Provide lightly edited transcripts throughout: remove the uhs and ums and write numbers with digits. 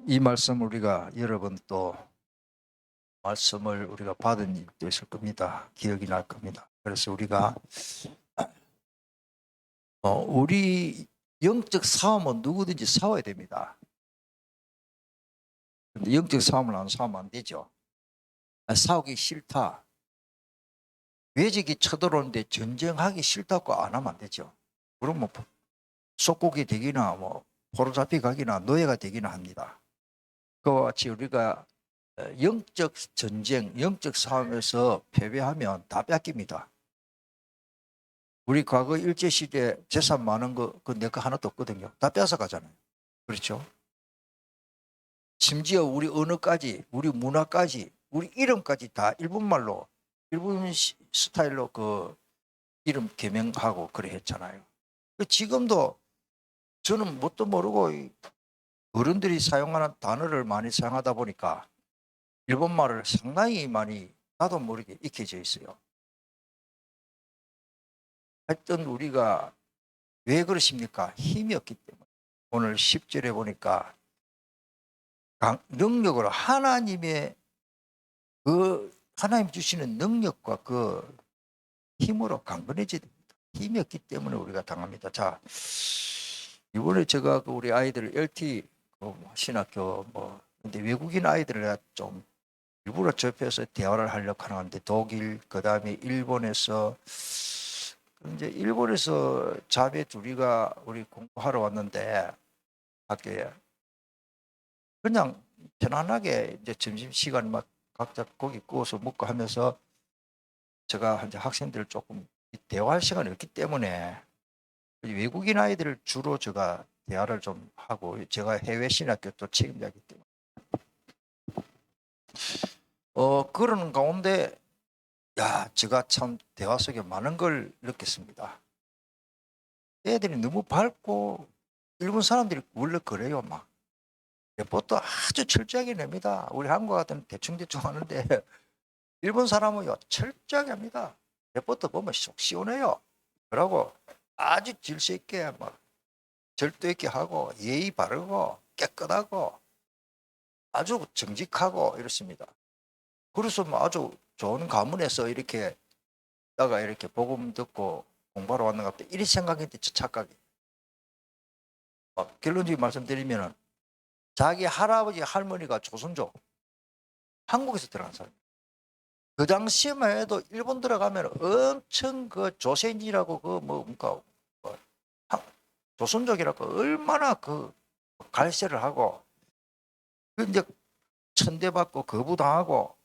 이 말씀 우리가 여러 번 또 말씀을 우리가 받은 일도 있을 겁니다. 기억이 날 겁니다. 그래서 우리가 우리 영적 싸움은 누구든지 싸워야 됩니다. 근데 영적 싸움을 안 싸우면 안 되죠. 싸우기 싫다. 외적이 쳐들어오는데 전쟁하기 싫다고 안 하면 안 되죠. 그럼 뭐 속국이 되기나 뭐 포로 잡혀가기나 노예가 되기나 합니다. 그와 같이 우리가 영적 전쟁, 영적 싸움에서 패배하면 다 뺏깁니다. 우리 과거 일제시대 재산 많은 거, 그 내 거 하나도 없거든요. 다 뺏어가잖아요. 그렇죠? 심지어 우리 언어까지, 우리 문화까지, 우리 이름까지 다 일본말로, 일본 스타일로 그 이름 개명하고 그래 했잖아요. 지금도 저는 뭣도 모르고 어른들이 사용하는 단어를 많이 사용하다 보니까 일본말을 상당히 많이 나도 모르게 익혀져 있어요. 하여튼 우리가 왜 그러십니까? 힘이 없기 때문에. 오늘 10절에 보니까 능력으로 하나님의 하나님 주시는 능력과 그 힘으로 강건해져야 됩니다. 힘이 없기 때문에 우리가 당합니다. 자, 이번에 제가 우리 아이들 LT 신학교 근데 외국인 아이들을 좀 일부러 접해서 대화를 하려고 하는데 독일, 그 다음에 일본에서 이제 일본에서 자매 둘이가 우리 공부하러 왔는데 학교에 그냥 편안하게 이제 점심시간 막 각자 고기 구워서 먹고 하면서 제가 이제 학생들을 조금 대화할 시간이 없기 때문에 외국인 아이들을 주로 제가 대화를 좀 하고 제가 해외 신학교 또 책임자이기 때문에 그러는 가운데 제가 참 대화 속에 많은 걸 느꼈습니다. 애들이 너무 밝고 일본 사람들이 원래 그래요. 막 레포트 아주 철저하게 냅니다. 우리 한국 같은 대충대충 하는데 일본 사람은요 철저하게 합니다. 레포트 보면 속 시원해요. 그러고 아주 질서 있게 막 절도 있게 하고 예의 바르고 깨끗하고 아주 정직하고 이렇습니다. 그래서 뭐 아주 좋은 가문에서 이렇게 다가 이렇게 복음 듣고 공부하러 왔는가 보다 이리 생각했는데 저 착각이. 결론적인 말씀드리면은 자기 할아버지 할머니가 조선족 한국에서 들어간 사람. 그 당시에만 해도 일본 들어가면 엄청 그 조선인이라고 그뭡니까 조선족이라고 얼마나 그 갈세를 하고 그 이제 천대받고 거부당하고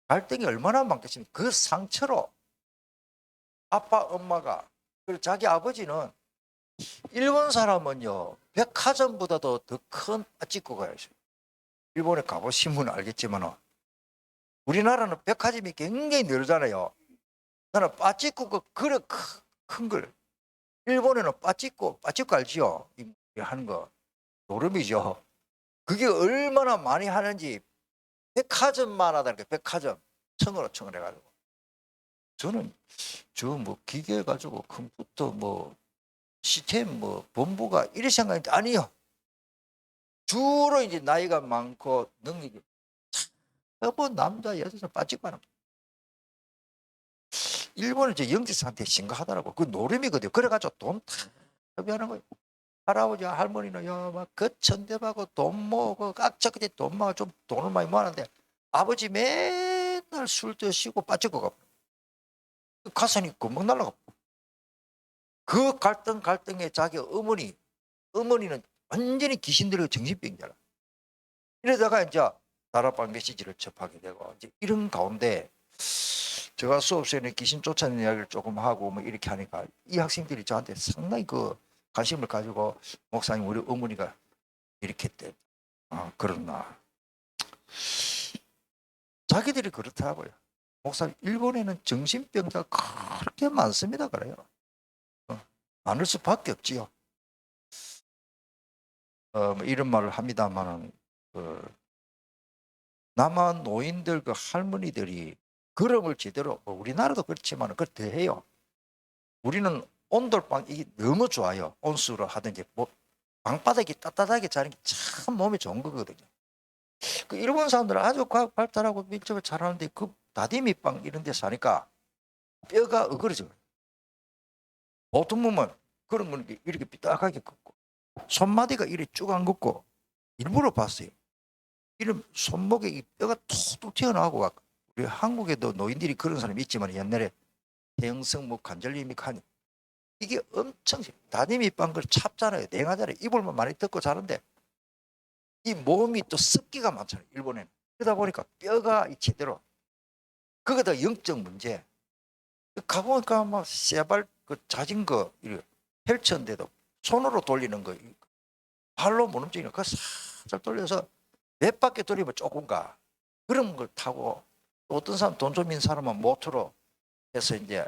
갈등이 얼마나 많겠습니까? 그 상처로 아빠 엄마가 그리고 자기 아버지는 일본 사람은요 백화점보다도 더 큰 빠찌코가 있어요. 일본에 가보시면 알겠지만 우리나라는 백화점이 굉장히 늘잖아요. 나는 빠찌코가 그래 큰 걸 일본에는 빠찌코 알지요? 하는 거 노름이죠. 그게 얼마나 많이 하는지 백화점만 하다니까 백화점 층으로 해가지고 저는 저 기계 가지고 컴퓨터 시스템 본부가 이래 생각했는데 아니요. 주로 이제 나이가 많고 능력이 남자 여자 빠지고 하는 일본은 이제 영지 상태 심각하더라고. 그 노름이거든요. 그래가지고 돈 다 소비하는 거예요. 할아버지 할머니는 막 거천대하고 돈 모으고 깍짝같이 돈 모아 좀 돈을 많이 모았는데 아버지 맨날 술 드시고 빠지고 가고 가슴이 금방 날라가. 그 갈등에 자기 어머니는 완전히 귀신 들고 정신병자라. 이러다가 이제 다락방 메시지를 접하게 되고 이제 이런 가운데 제가 수업 시간에 귀신 쫓아내는 이야기를 조금 하고 이렇게 하니까 이 학생들이 저한테 상당히 그 관심을 가지고 목사님 우리 어머니가 이렇게 했대. 그렇나. 자기들이 그렇더라고요. 목사님 일본에는 정신병자가 그렇게 많습니다. 그래요. 많을 수밖에 없지요. 이런 말을 합니다만은 남한 노인들 그 할머니들이 걸음을 제대로 우리나라도 그렇지만 그걸 더 해요. 우리는 온돌방 이게 너무 좋아요. 온수로 하든지 방바닥이 따뜻하게 자는 게 참 몸에 좋은 거거든요. 그 일본 사람들은 아주 과학 발달하고 밀접을 잘하는데 그 다리미빵 이런 데 사니까 뼈가 어그러져. 보통 보면 그런 건 이렇게 삐딱하게 긋고 손마디가 이렇게 쭉 안 긋고 일부러 봤어요. 이런 손목에 이 뼈가 툭툭 튀어나오고 우리 한국에도 노인들이 그런 사람이 있지만 옛날에 대형성 뭐 관절염이 간 이게 엄청 다리미빵 걸 찹잖아요. 냉하잖아요. 이불만 많이 덮고 자는데 이 몸이 또 습기가 많잖아요. 일본에는. 그러다 보니까 뼈가 제대로 그거다 영적 문제. 가보니까 막 세발 그 자전거 펼쳤는데도 손으로 돌리는 거 발로 못 움직이는 거 살짝 돌려서 몇 바퀴 돌리면 조금 가. 그런 걸 타고 또 어떤 사람 돈 좀 있는 사람은 모터로 해서 이제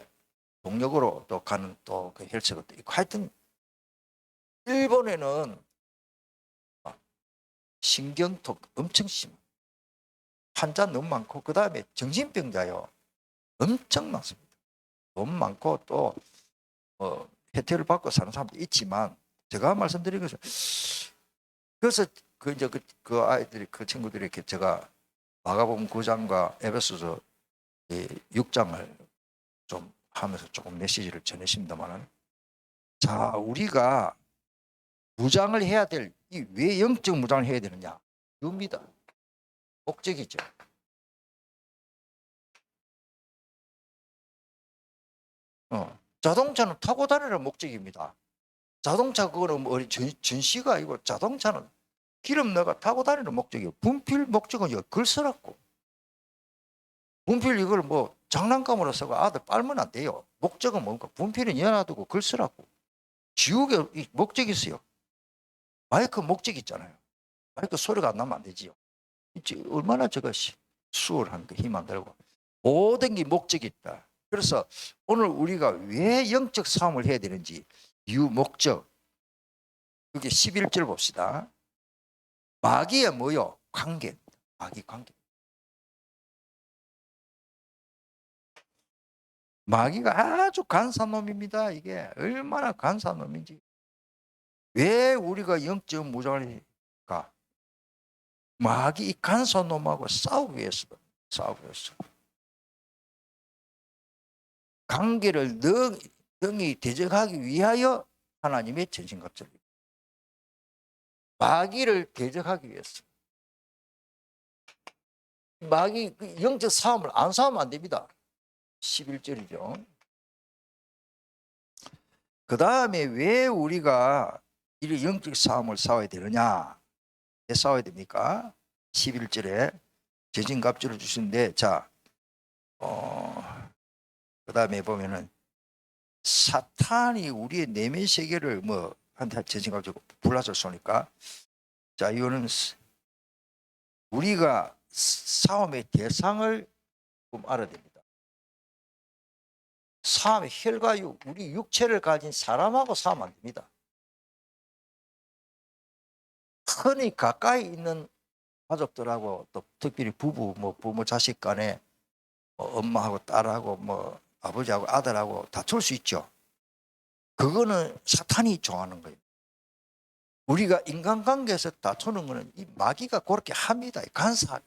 동력으로 또 가는 또 그 헬스가 또 있고 하여튼 일본에는 신경통 엄청 심 환자 너무 많고 그 다음에 정신병자요 엄청 많습니다. 돈 많고 또 혜택을 받고 사는 사람도 있지만 제가 말씀드린 것은 그래서 그 이제 그 아이들이 그 친구들이 이렇게 제가 마가복음 9장과 에베소서 6장을 좀 하면서 조금 메시지를 전했습니다만은 자 우리가 무장을 해야 될 이 왜 영적 무장을 해야 되느냐 이겁니다. 목적이죠. 자동차는 타고 다니는 목적입니다. 자동차 그거는 뭐 전시가 아니고 자동차는 기름 넣어가 타고 다니는 목적이에요. 분필 목적은 이거 글 쓰라고. 분필 이걸 뭐 장난감으로 쓰고 아들 빨면 안 돼요. 목적은 뭔가 분필은 연화두고 글 쓰라고. 지옥에 목적이 있어요. 마이크 목적 있잖아요. 마이크 소리가 안 나면 안 되지요. 얼마나 제가 수월한 거 힘 안 들고 모든 게 목적이 있다. 그래서 오늘 우리가 왜 영적 싸움을 해야 되는지 이유 목적 여기 11절 봅시다. 마귀의 뭐요? 관계. 마귀 관계. 마귀가 아주 간사한 놈입니다. 이게 얼마나 간사한 놈인지. 왜 우리가 영적 무장을 할까? 마귀 이 간사한 놈하고 싸우기 위해서. 싸우기 위해서. 관계를 능히 대적하기 위하여 하나님의 전신갑주입니다. 마귀를 대적하기 위해서. 마귀 영적 싸움을 안 싸우면 안 됩니다. 11절이죠. 그 다음에 왜 우리가 이 영적 싸움을 싸워야 되느냐? 왜 싸워야 됩니까? 11절에 전신갑주를 주시는데 자, 그 다음에 보면은 사탄이 우리의 내면 세계를 뭐 한테 전신갑주 불라서 쏘니까 자 이거는 우리가 싸움의 대상을 좀 알아야 됩니다. 싸움의 혈과 육, 우리 육체를 가진 사람하고 싸우면 안 됩니다. 흔히 가까이 있는 가족들하고 또 특별히 부부, 뭐 부모 자식 간에 엄마하고 딸하고 뭐 아버지하고 아들하고 다툴 수 있죠. 그거는 사탄이 좋아하는 거예요. 우리가 인간관계에서 다투는 거는 이 마귀가 그렇게 합니다. 간사.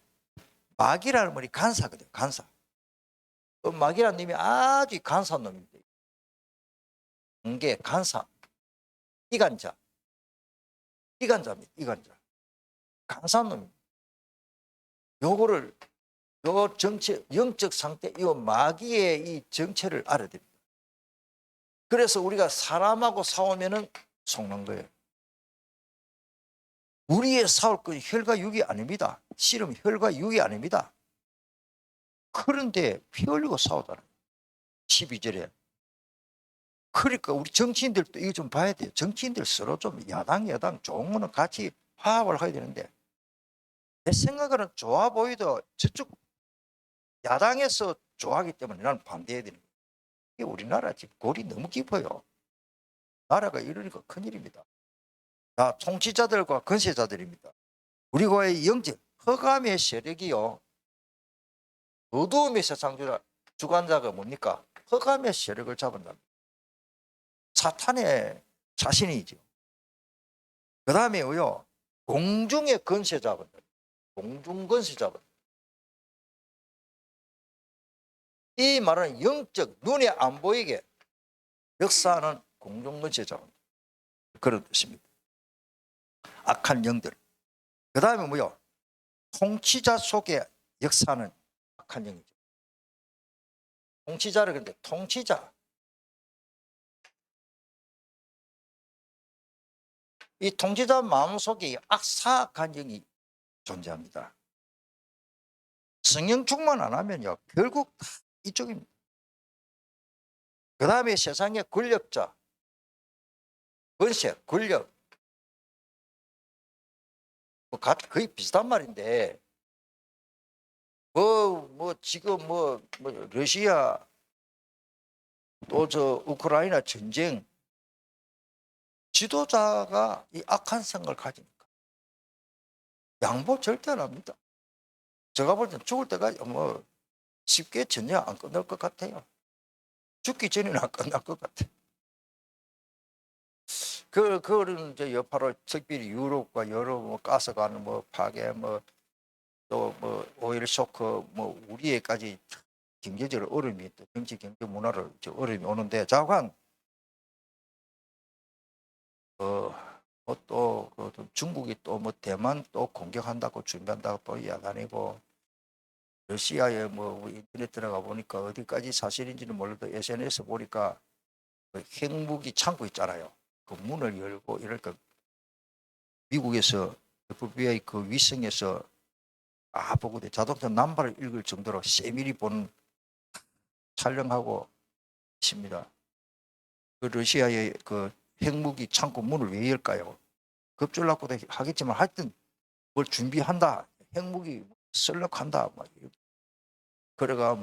마귀라는 말이 간사거든요. 간사. 마귀라는 놈이 아주 간사한 놈입니다. 관계, 간사, 이간자. 이간자입니다. 이간자. 간사한 놈입니다. 요거를 요 정체, 영적 상태, 이 마귀의 이 정체를 알아야 됩니다. 그래서 우리가 사람하고 싸우면은 속는 거예요. 우리의 싸울 건 혈과 육이 아닙니다. 씨름 혈과 육이 아닙니다. 그런데 피 흘리고 싸우잖아요. 12절에. 그러니까 우리 정치인들도 이거 좀 봐야 돼요. 정치인들 서로 좀 야당, 여당 좋은 거는 같이 화합을 해야 되는데 내 생각으로는 좋아 보이도 저쪽 야당에서 좋아하기 때문에 나는 반대해야 되는 거예요. 이게 우리나라 지금 골이 너무 깊어요. 나라가 이러니까 큰일입니다. 다 통치자들과 건세자들입니다. 우리과의 영적 허감의 세력이요. 어두움의 세상 주관자가 뭡니까? 허감의 세력을 잡은다. 사탄의 자신이죠. 그 다음에요. 공중의 건세자분들, 공중 건세자분. 이 말은 영적 눈에 안 보이게 역사하는 공중 건세자분, 그런 뜻입니다. 악한 영들. 그 다음에 뭐요? 통치자 속에 역사하는 악한 영이죠. 통치자를 그런데 통치자. 이 통치자 마음속에 악사악한 영이 존재합니다. 성령 충만 안 하면요, 결국 다 이쪽입니다. 그 다음에 세상의 권력자, 권세, 권력. 거의 비슷한 말인데, 지금 러시아 또 우크라이나 전쟁, 지도자가 이 악한 생각을 가지니까 양보 절대 안 합니다. 제가 볼 땐 죽을 때까지 쉽게 전쟁 안 끝날 것 같아요. 죽기 전에는 안 끝날 것 같아요. 그런 이제 여파로 특별히 유럽과 여러 가스관 파괴 또 오일 쇼크 우리에까지 경제적으로 어려움이 또 정치 경제 문화를 어려움이 오는데 자관 또 중국이 또 대만 또 공격한다고 준비한다고 또 이야기하고 러시아에 인터넷 들어가 보니까 어디까지 사실인지는 몰라도 SNS 보니까 그 핵무기 창고 있잖아요. 그 문을 열고 이럴까 미국에서 FBI 그 위성에서 보고 자동차 남발을 읽을 정도로 세밀히 보는 촬영하고 있습니다. 그 러시아의 그 핵무기 창고 문을 왜 열까요? 겁줄납고도 하겠지만 하여튼 뭘 준비한다. 핵무기 썰럭한다. 그래가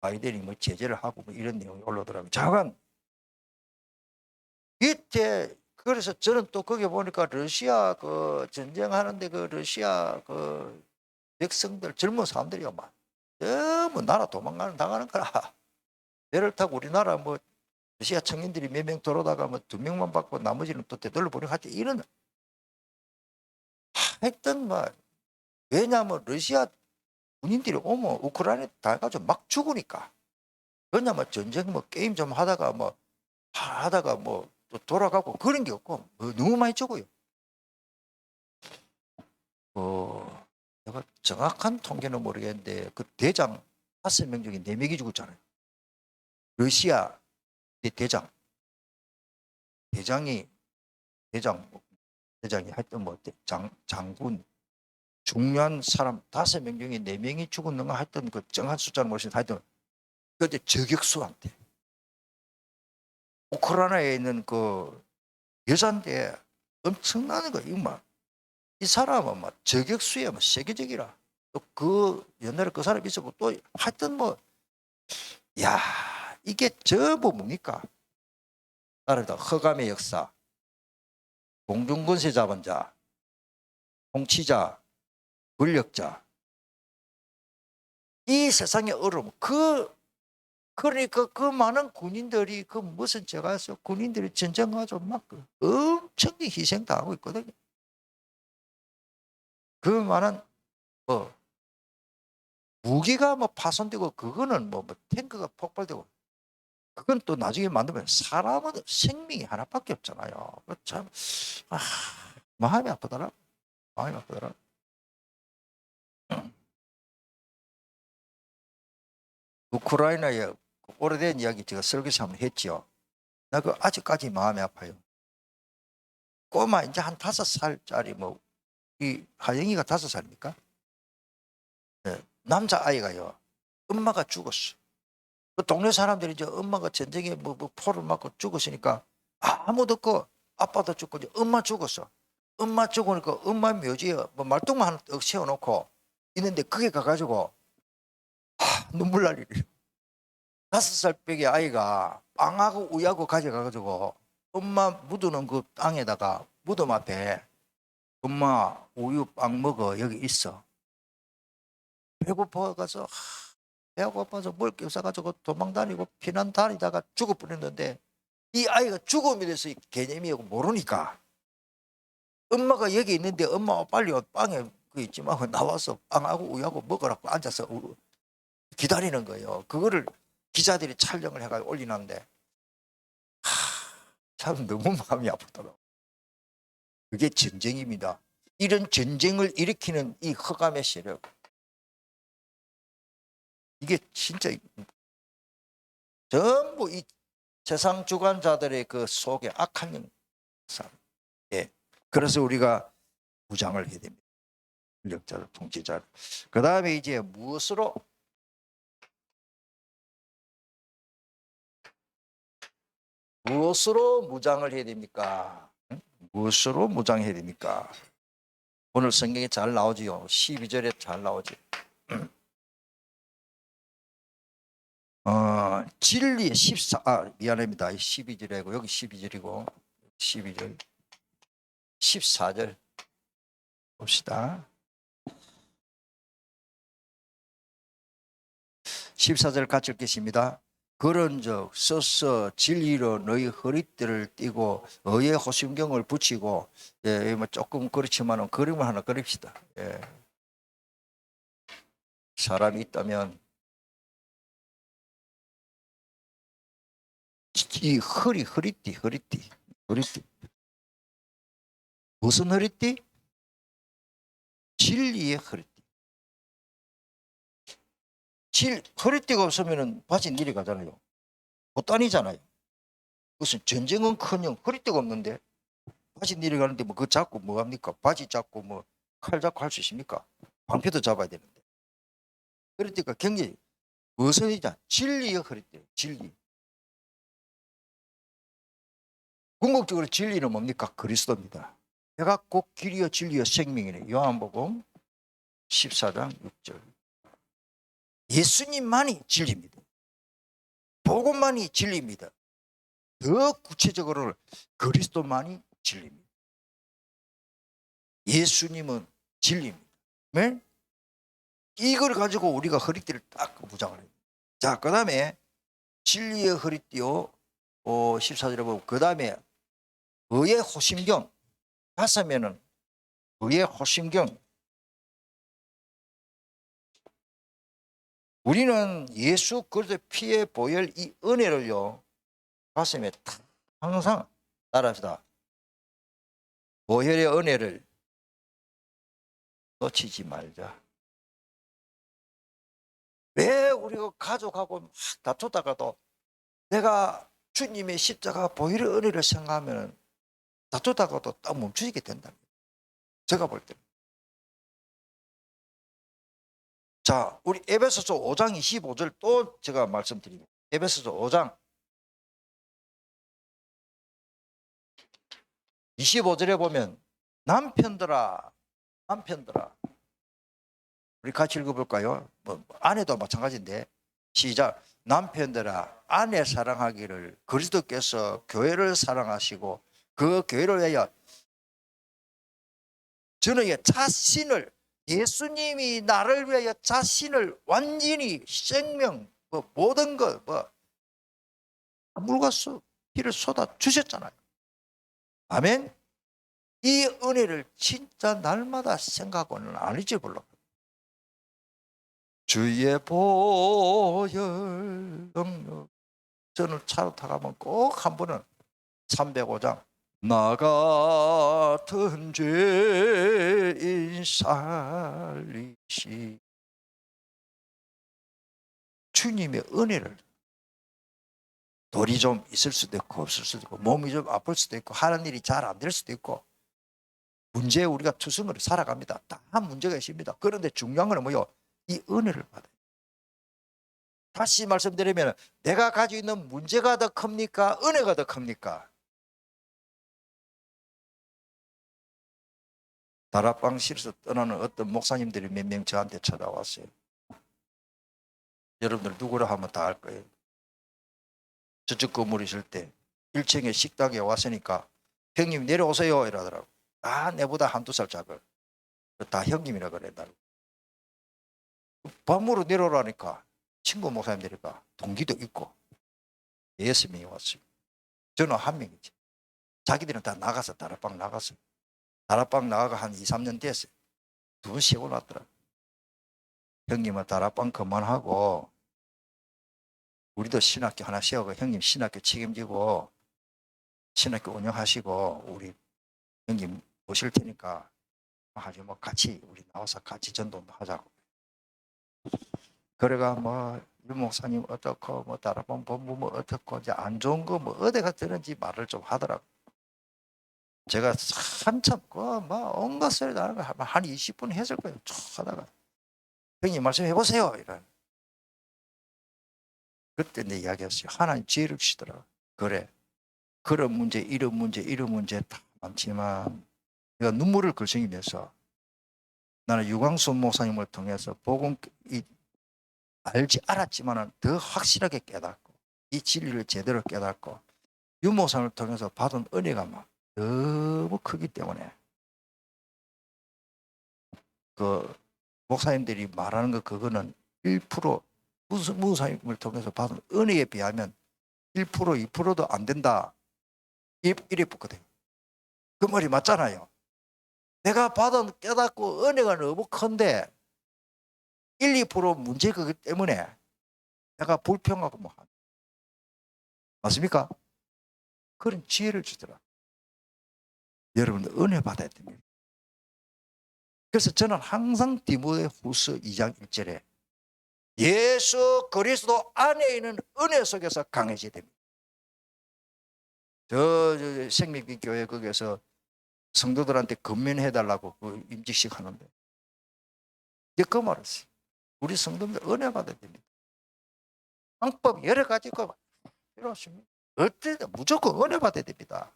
바이든이 제재를 하고 이런 내용이 올라오더라고요. 잠깐 밑에 그래서 저는 또 거기 보니까 러시아 그 전쟁하는데 그 러시아 그 백성들 젊은 사람들이요 막 너무 나라 당하는 거라. 배를 타고 우리나라 러시아 청년들이 몇 명 돌아다가 2명만 받고 나머지는 또 되돌려 보내고 하여튼 이런 하여튼 왜냐하면 러시아 군인들이 오면 우크라이나 다 가지고 막 죽으니까. 그냥 전쟁 게임 좀 하다가 또 돌아가고 그런 게 없고 너무 많이 죽어요. 내가 정확한 통계는 모르겠는데 그 대장 5명 중에 4명이 죽었잖아요. 러시아 대장이 하여튼 장군 중요한 사람 5명 중에 4명이 죽었는가 하여튼 그 정확한 숫자는 모르겠는데 하여튼 그때 저격수한테 우크라이나에 있는 그 여자인데 엄청나는 거 이거 이 사람은 저격수야 세계적이라 또 그 옛날에 그 사람이 있었고 또 하여튼 야 이게 뭡니까? 따르다 허감의 역사, 공중권세 잡은 자, 통치자, 권력자 이 세상의 어려움 그러니까 그 많은 군인들이 그 무슨 제가 해서 군인들이 전쟁가지고 엄청나게 희생당하고 있거든요. 그 많은 무기가 파손되고 그거는 탱크가 폭발되고 그건 또 나중에 만들면 사람은 생명이 하나밖에 없잖아요. 참 마음이 아프더라. 마음이 아프더라. 우크라이나의 오래된 이야기 제가 설교시 한번 했죠. 나 그 아직까지 마음이 아파요. 꼬마 이제 한 5살짜리 이 하영이가 5살입니까? 네, 남자아이가요. 엄마가 죽었어. 그 동네 사람들이 이제 엄마가 전쟁에 포를 맞고 죽었으니까 아무도 없고 아빠도 죽고 이제 엄마 죽었어. 엄마 죽으니까 엄마 묘지에 말뚝만 하나 떡 세워놓고 있는데 그게 가가지고 눈물 날 일이에요. 5살 벽의 아이가 빵하고 우유하고 가져가가지고 엄마 묻어놓은 그 땅에다가 무덤 앞에 엄마 우유 빵 먹어 여기 있어. 배고파가서 배가 고파서 먹을 게 없어가지고 도망다니고 피난 다니다가 죽어버렸는데 이 아이가 죽음에 대해서 개념이 모르니까 엄마가 여기 있는데 엄마 빨리 빵에 그 있지만 나와서 빵하고 우유하고 먹으라고 앉아서 기다리는 거예요. 그거를 기자들이 촬영을 해가지고 올리는데 참 너무 마음이 아프더라고요. 그게 전쟁입니다. 이런 전쟁을 일으키는 이 흑암의 세력, 이게 진짜 전부 이 세상 주관자들의 그 속에 악한 영상. 예. 그래서 우리가 무장을 해야 됩니다. 권력자를, 통치자를. 그 다음에 이제 무엇으로 무장을 해야 됩니까? 무엇으로 무장해야 됩니까? 오늘 성경에 잘 나오지요. 12절에 잘 나오지. 진리 14, 미안합니다. 12절이고 여기 12절이고 12절 14절 봅시다. 14절 같이 읽겠습니다. 그런즉 서서 진리로 너희 허리띠를 띠고 의의 호심경을 붙이고, 예, 뭐 조금 그렇지만은 그림을 하나 그립시다. 예. 사람이 있다면 이 허리띠 무슨 허리띠? 진리의 허리띠. 허리띠가 없으면 바지 내려가잖아요. 못 다니잖아요. 무슨 전쟁은커녕 허리띠가 없는데 바지 내려가는데 뭐 그거 잡고 뭐 합니까? 바지 잡고 뭐 칼 잡고 할 수 있습니까? 방패도 잡아야 되는데. 허리띠가 굉장히 무슨 이자 진리의 허리띠. 진리. 궁극적으로 진리는 뭡니까? 그리스도입니다. 내가 곧 길이요 진리요 생명이네. 요한복음 14장 6절. 예수님만이 진리입니다. 복음만이 진리입니다. 더 구체적으로 그리스도만이 진리입니다. 예수님은 진리입니다. 네? 이걸 가지고 우리가 허리띠를 딱 무장을 해요. 자, 그 다음에 진리의 허리띠요 14절에 보면 그 다음에 의의 호심경. 가서면은 의의 호심경. 우리는 예수 그리스도의 피의 보혈 이 은혜를요 가슴에 항상 따라합시다. 보혈의 은혜를 놓치지 말자. 왜 우리가 가족하고 막 다투다가도 내가 주님의 십자가 보혈의 은혜를 생각하면 다투다가도 딱 멈추게 된다. 제가 볼 때. 자, 우리 에베소서 5장 25절 또 제가 말씀드립니다. 에베소서 5장 25절에 보면 남편들아 우리 같이 읽어볼까요? 뭐 아내도 마찬가지인데 시작. 남편들아 아내 사랑하기를 그리스도께서 교회를 사랑하시고 그 교회를 위하여 저는 자신을 예수님이 나를 위하여 자신을 완전히 생명 뭐 모든 것 뭐 물과 피를 쏟아 주셨잖아요. 아멘. 이 은혜를 진짜 날마다 생각하고는 아니지 몰라. 주의 보혈 능력. 저는 차로 타가면 꼭 한 번은 305장 나 같은 죄인 살리시 주님의 은혜를 돌이 좀 있을 수도 있고 없을 수도 있고 몸이 좀 아플 수도 있고 하는 일이 잘 안 될 수도 있고 문제에 우리가 투성을 살아갑니다. 다 문제가 있습니다. 그런데 중요한 건 뭐요? 이 은혜를 받아요. 다시 말씀드리면 내가 가지고 있는 문제가 더 큽니까? 은혜가 더 큽니까? 다락방실에서 떠나는 어떤 목사님들이 몇 명 저한테 찾아왔어요. 여러분들 누구라 하면 다 알 거예요. 저쪽 건물에 있을 때 1층에 식당에 왔으니까 형님 내려오세요 이러더라고. 다 내보다 한두 살 작을. 다 형님이라 그래 나를. 밤으로 내려오라니까 친구 목사님들이니까 동기도 있고 6명이 왔어요. 저는 한 명이지. 자기들은 다 나가서 다락방 나갔어요. 다락방 나가가 한 2, 3년 됐어요. 두 번 세고 났더라. 형님은 다락방 그만하고 우리도 신학교 하나 세우고 형님 신학교 책임지고 신학교 운영하시고 우리 형님 오실 테니까 아주 뭐 같이 우리 나와서 같이 전도도 하자고. 그래가 뭐 유 목사님 어떻고 뭐 다락방 본부 뭐 어떻고 이제 안 좋은 거 뭐 어디가 드는지 말을 좀 하더라고. 제가 한참 그뭐 온갖 소리 나는 거 한 20분 했을 거예요. 쭉 하다가 형님 말씀해 보세요 이런. 그때 내 이야기했어요. 하나님 지혜를 주시더라고. 그래. 그런 문제, 이런 문제, 이런 문제 다 많지만 내가 눈물을 글썽이면서 나는 유광수 목사님을 통해서 복음 알았지만은 더 확실하게 깨닫고 이 진리를 제대로 깨닫고 유 목사님을 통해서 받은 은혜가 막 너무 크기 때문에 그 목사님들이 말하는 거 그거는 1% 무슨 목사님을 통해서 받은 은혜에 비하면 1% 2%도 안 된다. 이래 붙거든요. 그 말이 맞잖아요. 내가 받은 깨닫고 은혜가 너무 큰데 1, 2% 문제가 기 때문에 내가 불평하고 뭐 맞습니까? 그런 지혜를 주더라. 여러분들 은혜 받아야 됩니다. 그래서 저는 항상 디모데후서 2장 1절에 예수 그리스도 안에 있는 은혜 속에서 강해져야 됩니다. 저 생명교회 거기에서 성도들한테 건면해달라고 그 임직식 하는데 이제 그 말을 했어요. 우리 성도들 은혜 받아야 됩니다. 방법 여러 가지가 필요하십니다. 어쨌든 무조건 은혜 받아야 됩니다.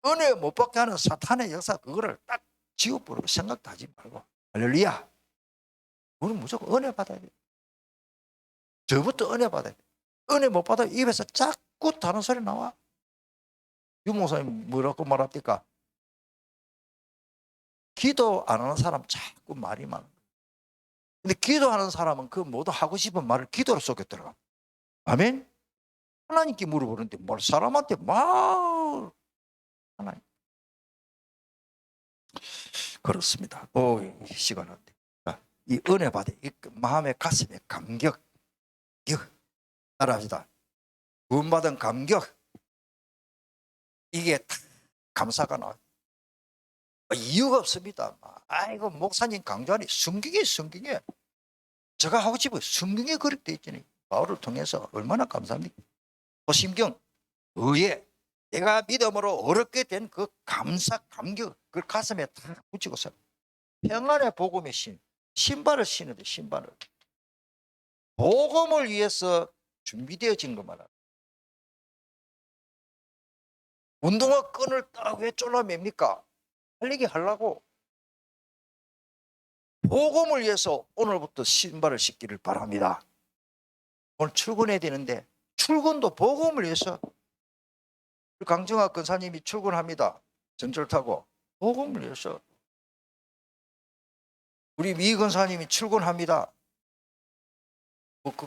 은혜 못 받게 하는 사탄의 역사 그거를 딱 지워버리고 생각도 하지 말고 할렐루야. 우리는 무조건 은혜 받아야 돼요. 저부터 은혜 받아야 돼요. 은혜 못 받아 입에서 자꾸 다른 소리 나와. 유 목사님 뭐라고 말합니까? 기도 안 하는 사람 자꾸 말이 많아. 근데 기도하는 사람은 그 모두 하고 싶은 말을 기도로 속에 들어가. 아멘? 하나님께 물어보는데 뭘 사람한테 막 하나님. 그렇습니다. 이 시간한테. 이 은혜 받아, 이 마음의 가슴에 감격, 따라합시다. 구원받은 감격, 이게 감사가 나와요. 이유가 없습니다. 아이고 목사님 강조하니 성경에 제가 하고 싶어요. 성경에 그렇게 되어 있잖아요. 바울을 통해서 얼마나 감사합니까? 도심경, 의에 내가 믿음으로 어렵게 된 그 감사, 감격, 그 가슴에 다 붙이고서 평안의 복음의 신발을 신어야 돼. 신발을. 복음을 위해서 준비되어진 것만 알아. 운동화 끈을 딱 왜 졸라맵니까? 달리기 하려고. 복음을 위해서 오늘부터 신발을 신기를 바랍니다. 오늘 출근해야 되는데 출근도 복음을 위해서. 강정학 권사님이 출근합니다. 전철 타고 복음을 위해서. 우리 미 권사님이 출근합니다.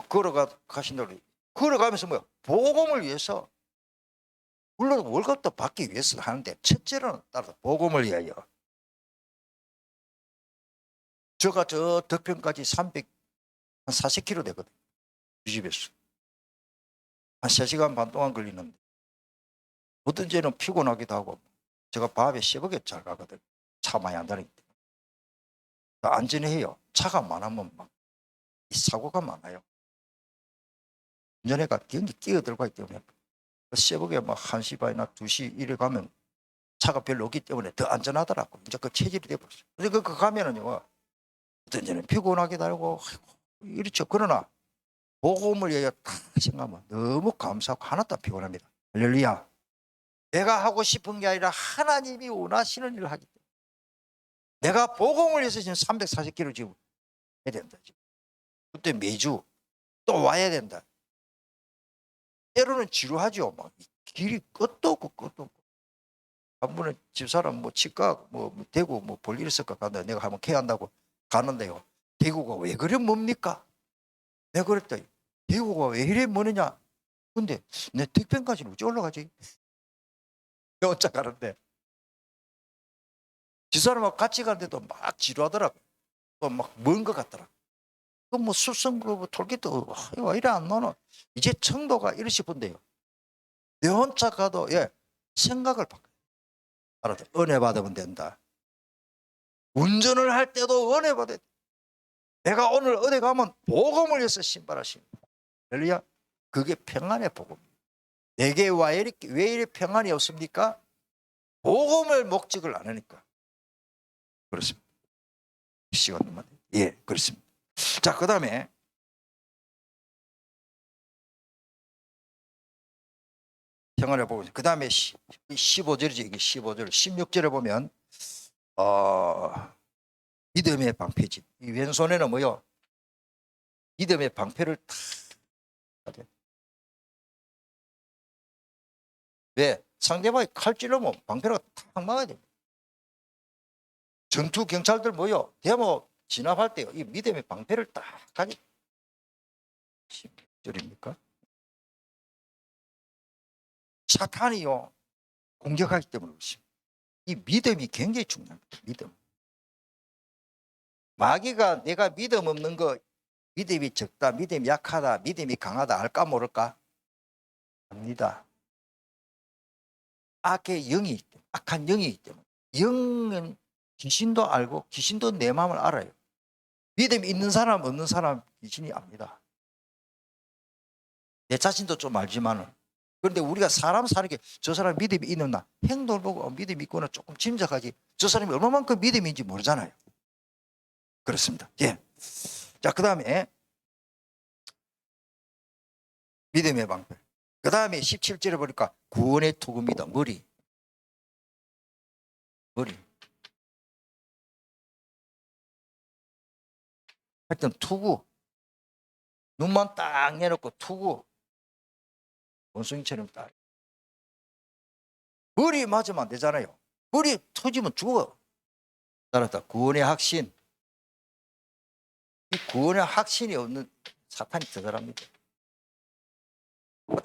걸어가 가신다고. 걸어가면서 뭐야? 복음을 위해서. 물론 월급도 받기 위해서 하는데 첫째로는 따라서 복음을 위하여. 제가 저 덕평까지 40km 되거든요. 이 집에서. 한 3시간 반 동안 걸리는데 어떤 때는 피곤하기도 하고 제가 밤에 새벽에 잘 가거든요. 차 많이 안 다니기 때문에. 안전해요. 차가 많으면 막 사고가 많아요. 운전해가 경기 끼어들고 있기 때문에 새벽에 막 1시 반이나 2시 이래 가면 차가 별로 없기 때문에 더 안전하더라고. 이제 그 체질이 돼버렸어요. 근데 그 가면은요, 어떤 때는 피곤하기도 하고, 이렇죠. 그러나, 복음을 위하여 딱 생각하면 너무 감사하고 하나도 안 피곤합니다. 할렐루야. 내가 하고 싶은 게 아니라 하나님이 원하시는 일을 하기 때문에. 내가 복음을 위해서 지금 340km 지금 해야 된다. 지금. 그때 매주 또 와야 된다. 때로는 지루하죠. 막 길이 끝도 없고 끝도 없고. 한 번은 집사람 뭐 치과 뭐 대구 뭐 볼 일 있을까 간다. 내가 한번 케어한다고 가는데요. 대구가 왜 그래 뭡니까? 내가 그랬다. 대구가 왜 이래 뭐느냐? 근데 내 득평까지는 어찌 올라가지? 혼자 가는데 집사람하고 같이 가는데도 막 지루하더라고요. 또 막 먼 것 같더라고요. 그 뭐 술성 그 톨게이트 왜 이래 안 나오나. 이제 청도가 이러 싶은데요. 내 혼자 가도 생각을 바꿔. 알았죠? 은혜 받으면 된다. 운전을 할 때도 은혜 받아야 돼. 내가 오늘 어디 가면 복음을 위해서 신발하십니다. 할렐루야. 그게 평안의 복음입니다. 내게 왜 이리 평안이 없습니까? 복음을 목적을 안 하니까. 그렇습니다. 시간만. 그렇습니다. 자, 그 다음에 평안의 복음. 그 다음에 15절이죠. 이게 15절. 16절에 보면 믿음의 방패지. 이 왼손에는 뭐요? 믿음의 방패를 탁 하죠. 왜? 상대방이 칼 찔러면 방패로 탁 막아야 됩니다. 전투 경찰들 뭐요? 데모 진압할 때요. 이 믿음의 방패를 딱 가지고 16절입니까? 사탄이요 공격하기 때문에 그렇습니다. 이 믿음이 굉장히 중요합니다. 믿음. 마귀가 내가 믿음 없는 거, 믿음이 적다, 믿음이 약하다, 믿음이 강하다 알까 모를까? 압니다. 악한 영이 있기 때문에. 영은 귀신도 알고 귀신도 내 마음을 알아요. 믿음이 있는 사람 없는 사람 귀신이 압니다. 내 자신도 좀 알지만은. 그런데 우리가 사람 사는 게 저 사람 믿음이 있느나 행동을 보고 믿음이 있거나 조금 짐작하지 저 사람이 얼마만큼 믿음인지 모르잖아요. 그렇습니다. 자, 그 다음에 믿음의 방패. 그 다음에 17절에 보니까 구원의 투구입니다. 머리. 하여튼 투구. 눈만 딱 내놓고 투구. 원숭이처럼 딱. 머리 맞으면 안 되잖아요. 머리 터지면 죽어. 따라서 구원의 확신. 이 구원의 확신이 없는 사탄이 더 잘합니다.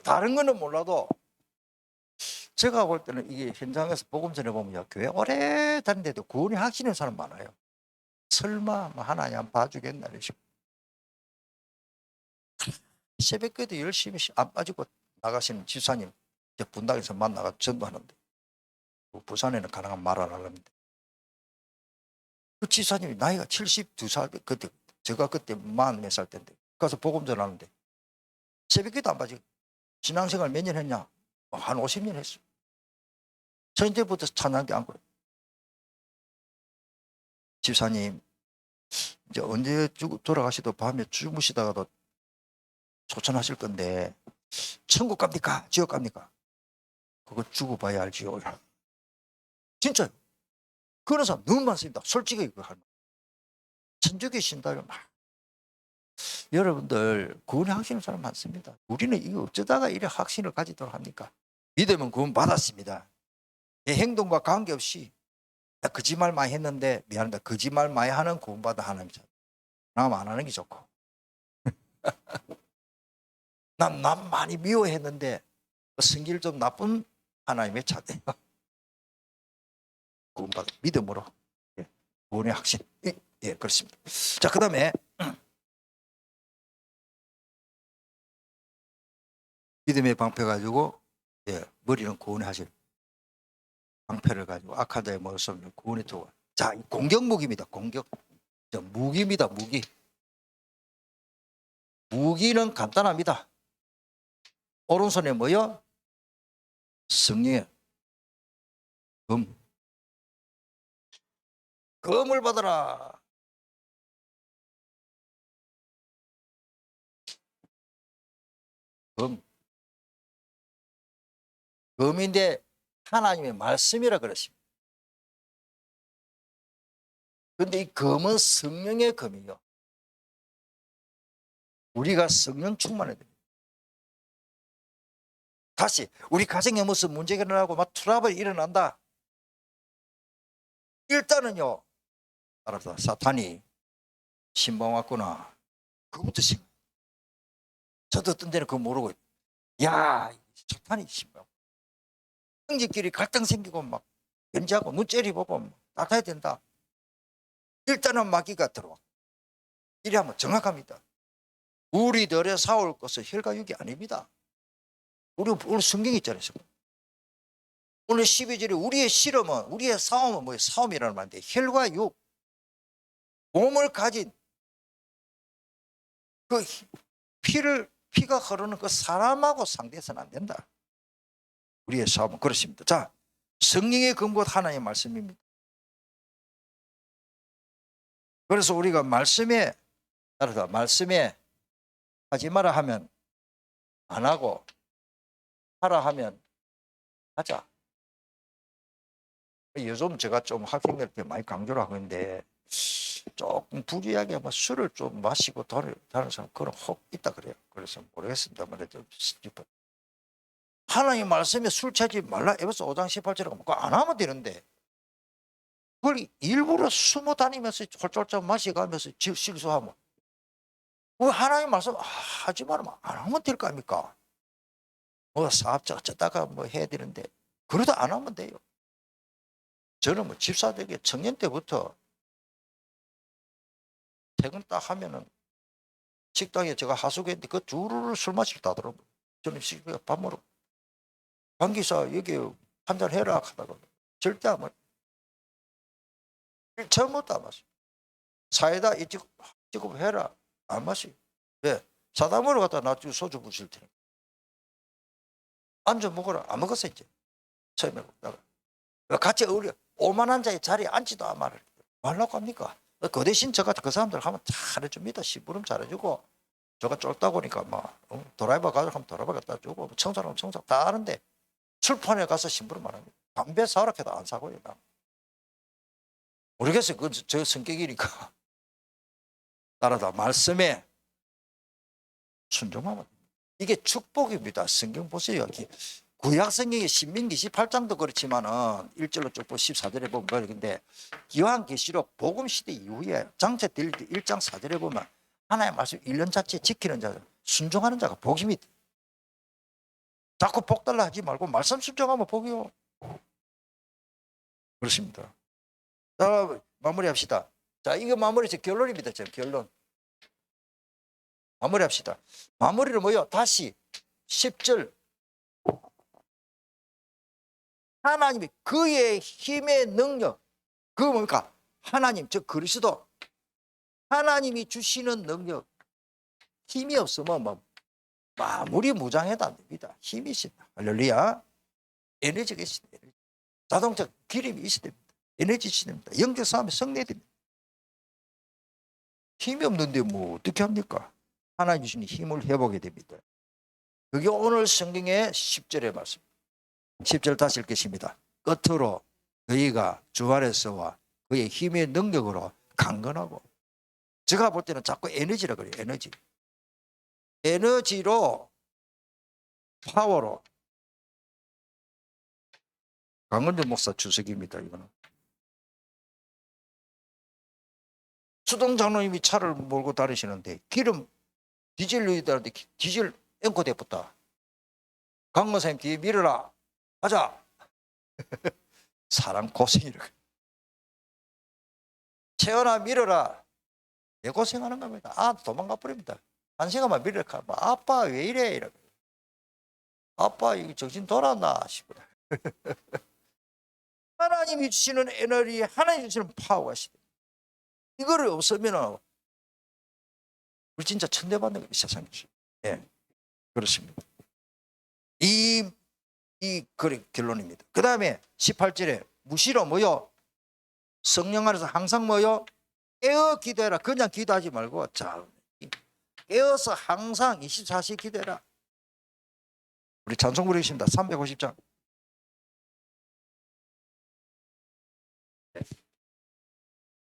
다른 거는 몰라도 제가 볼 때는 이게 현장에서 복음 전해보면 교회 오래 다니는데도 구원의 확신인 사람 많아요. 설마 뭐 하나님 안 봐주겠나 이러시고 새벽에도 열심히 안 빠지고 나가시는 집사님 분당에서 만나가 전도하는데 부산에는 가능한 말 안 하랍니다. 그 집사님이 나이가 72살 그때 제가 그때 40몇 살 때인데 가서 복음 전하는데 새벽에도 안 빠지고 신앙생활 몇 년 했냐? 한 50년 했어요. 전제부터 찬양대 안고 집사님 이제 언제 돌아가시도 밤에 주무시다가도 소천하실 건데 천국 갑니까? 지옥 갑니까? 그거 죽어 봐야 알지요. 진짜요. 그런 사람 너무 많습니다. 솔직히 그거 하는 천주교 신다면 막 여러분들 구원의 확신을 사람 많습니다. 우리는 이거 어쩌다가 이래 확신을 가지도록 합니까? 믿으면 구원 받았습니다. 내 행동과 관계없이 나 거짓말 많이 했는데 미안합니다. 거짓말 많이 하는 구원받아 하나님이죠. 남 안 하는 게 좋고 남 많이 미워했는데 성질 좀 나쁜 하나님의 자녀 구원받아 믿음으로 구원의 확신 그렇습니다. 자, 그 다음에 믿음의 방패 가지고 머리는 구원의 하실 방패를 가지고 악한 자의 모습을 구원의 도구. 자, 공격 무기입니다. 공격 무기입니다. 무기는 간단합니다. 오른손에 뭐요? 성령의 검을 받아라. 검인데 하나님의 말씀이라 그랬습니다. 그런데 이 검은 성령의 검이요. 우리가 성령 충만해야 됩니다. 다시 우리 가정에 무슨 문제가 일어나고 막 트러블이 일어난다. 일단은요. 알았어. 사탄이 신방 왔구나. 그것부터 저도 어떤 데는 그거 모르고 야 사탄이 신방 형제끼리 갈등 생기고 막 견제하고 눈째리 보고 따뜻해야 된다. 일단은 마귀가 들어와. 이래하면 정확합니다. 우리들의 싸울 것은 혈과 육이 아닙니다. 우리 오늘 성경이 있잖아요. 오늘 12절에 우리의 실험은, 우리의 싸움은 뭐예요? 싸움이라는 말인데 혈과 육, 몸을 가진 그 피가 흐르는 그 사람하고 상대해서는 안 된다. 우리의 싸움은 그렇습니다. 자, 성령의 근거 하나님의 말씀입니다. 그래서 우리가 말씀에 따라서 말씀에 하지 마라 하면 안 하고 하라 하면 하자. 요즘 제가 좀 학생들한테 많이 강조를 하고 있는데 조금 부주의하게 술을 좀 마시고 다른 사람 그런 혹 있다 그래요. 그래서 모르겠습니다만 하나님 말씀에 술 취하지 말라 에베소 5장 18절에 그거 안 하면 되는데 그걸 일부러 숨어 다니면서 홀쫄쫄 마시가면서 실수하면 왜 하나님 말씀 하지 말면 안 하면 될 거 아닙니까? 뭐 사업자 어쩌다가 뭐 해야 되는데 그러다 안 하면 돼요. 저는 뭐 집사되게 청년 때부터 퇴근 딱 하면은 식당에 제가 하숙했는데 그 두루루 술 마시러 가더라고요. 저는 식당에 밥 먹으러 관기사 여기 한잔 해라 하다가 절대 안 마셔. 처음부터 안 마셔. 사이다 이쪽 해라 안 마셔. 왜? 사담으로 갖다 놔주고 소주 부실 테니까. 앉아 먹어라. 안 먹었어 이제. 처음에 먹다가 같이 어울려 오만한 자의 자리에 앉지도 안 말라고 합니까? 그 대신 저 같은 그 사람들 하면 잘해줍니다. 심부름 잘해주고 저가 쫄다 보니까 막 드라이버 가서 하면 드라이버 갖다 주고 청소하면 청소 다 하는데 술판에 가서 심부름 안 합니다. 담배 사오라 해도 안 사고요. 모르겠어요. 그건 저 성격이니까. 따라다 말씀에 순종하면 이게 축복입니다. 성경 보세요. 여기 구약 성경의 신명기 18장도 그렇지만은 1절로 쭉 14절에 보면 그런데 기왕계시록 복음 시대 이후에 장차 될 1장 4절에 보면 하나님의 말씀 1년 자체 지키는 자, 순종하는 자가 복임이 자꾸 복 달라 하지 말고 말씀 순종하면 복이요. 그렇습니다. 자, 마무리합시다. 자, 이거 마무리 결론입니다. 지금 결론. 마무리합시다. 마무리는 뭐요? 다시 10절. 하나님이 그의 힘의 능력, 그거 뭡니까? 하나님, 즉 그리스도, 하나님이 주시는 능력, 힘이 없으면 뭐 아무리 무장해도 안 됩니다. 힘이 있습니다. 할렐루야. 에너지가 있습니다. 자동차 기름이 있어야 됩니다. 에너지 있어야 됩니다. 영적 싸움에 승리해야 됩니다. 힘이 없는데 뭐 어떻게 합니까? 하나님 주시는 힘을 회복해야 됩니다. 그게 오늘 성경의 10절의 말씀. 10절 다시 읽겠습니다. 끝으로 너희가 주 안에서와 그의 힘의 능력으로 강건하고, 제가 볼 때는 자꾸 에너지라 그래요. 에너지로 파워로. 강은주 목사 주석입니다. 이거는 수동 장로님이 차를 몰고 다니시는데 기름 디젤 넣이다는데 디젤 앵커 대붙다. 강원사님 뒤에 밀어라. 가자. 사람 고생이라. 채원아 밀어라. 내 고생하는 겁니다. 도망가 버립니다. 한 시간만 밀어라. 아빠 왜 이래? 이러고. 아빠 이거 정신 돌았나 싶어요. 하나님이 주시는 에너지, 하나님이 주시는 파워가 있어요. 이거를 없으면 우리 진짜 천대받는 거예요. 세상에. 예, 그렇습니다. 이 결론입니다. 그 다음에 18절에 무시로 뭐요? 성령 안에서 항상 뭐요? 깨어 기도해라. 그냥 기도하지 말고 자, 깨어서 항상 24시 기도해라. 우리 찬송 부르겠습니다. 350장.